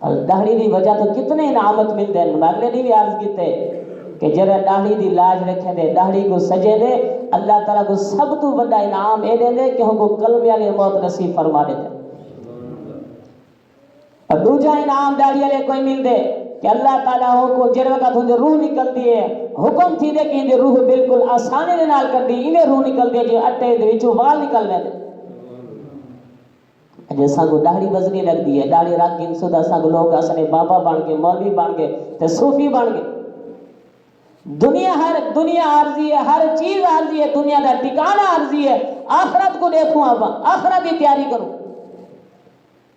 اور داڑھی دی وجہ تو کتنے انعامت ملتے ہیں. میں اگلے دی بھی عرض کیتے کہ جڑا داڑھی دی لاج رکھے دے, داڑھی کو سجے دے, اللہ تعالیٰ کو سب تو بڑا انعام اے دے دے کہ ہم کو کلمے والی موت نصیب فرما دے. اور دوسرا انعام داڑھی والے کوئی مل دے کہ اللہ تعالیٰ کو جڑ وقت ہوں روح نکلتی ہے, حکم تھی دے کہ یہ روح بالکل آسانی دے نال کر دی, انہیں روح نکل دے جو اٹے دے وچوں وال نکل دے. جیسا کو داڑھی وزنی لگ دی ہے, داڑھی رکھ کے انسو دا سانگ لوگ اسنے بابا بن کے, مولوی بن کے, تے صوفی بن کے. دنیا عارضی ہے, ہر چیز عارضی ہے, دنیا دا ٹھکانہ عارضی ہے. آخرت کو دیکھوں آپ, آخرت کی تیاری کروں.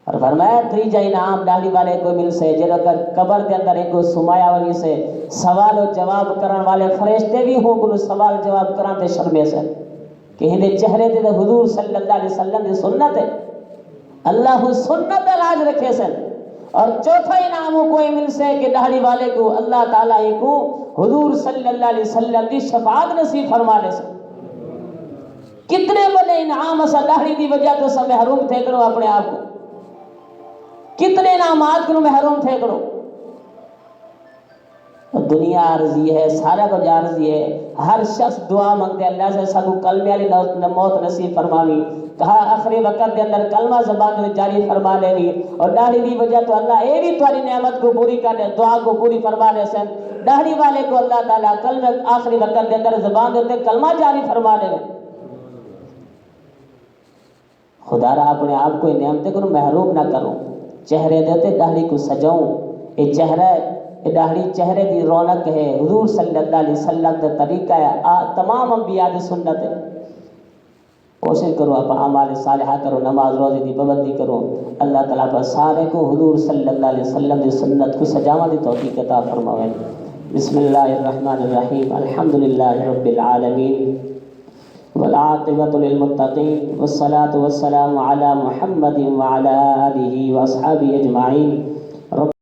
اور فرمایا تیجا انعام داڑھی والے کو مل سے جڑا کر قبر کے اندر ایک سمایا والی سے سوال و جواب کرن والے فرشتے بھی ہوں کو سوال جواب کران تے شرمے سے کہ ہندے چہرے تے حضور صلی اللہ علیہ وسلم دی سنت ہے, اللہ سنت راج رکھے سن. اور چوتھا انعام کوئی مل سے کہ داڑھی والے کو اللہ تعالیٰ کو حضور صلی اللہ علیہ وسلم دی شفاعت نصیب فرما دے سن. کتنے بڑے انعام اسا داڑھی دی وجہ تو سب محروم تھے کرو اپنے آپ کو, کتنے انعامات کو محروم تھے کرو. دنیا عارضی ہے, سارا کچھ عارضی ہے. ہر شخص دعا مانگتے اللہ سے سب کلمے والی موت نصیب فرماوی, کہا آخری وقت کے اندر کلمہ زبان میں جاری فرما لینی. اور داڑھی دی وجہ تو اللہ اے بھی تمہاری نعمت کو پوری کر دے, دعا کو پوری فرما دے سن. داڑھی والے کو اللہ تعالیٰ کلمہ آخری وقت کے اندر زبان دیتے کلمہ جاری فرما دے. خدا را اپنے آپ کو نعمتیں کو محروم نہ کروں. چہرے دیتے داڑھی کو سجاؤں, یہ چہرہ داڑھی چہرے دی رونق ہے, حضور صلی اللہ علیہ وسلم کا طریقہ ہے, تمام انبیاء دی سنت ہے. کوشش کرو آپ اعمال صالحہ کرو, نماز روزے دی پابندی کرو. اللہ تعالیٰ پر سارے کو حضور صلی اللہ علیہ وسلم دی سنت کو سجاوا دی توفیق عطا فرمائے. بسم اللہ الرحمن الرحیم, الحمدللہ رب العالمین والعاقبۃ للمتقین والصلاة والسلام علی محمد وعلی آلہ واصحابہ اجمعین.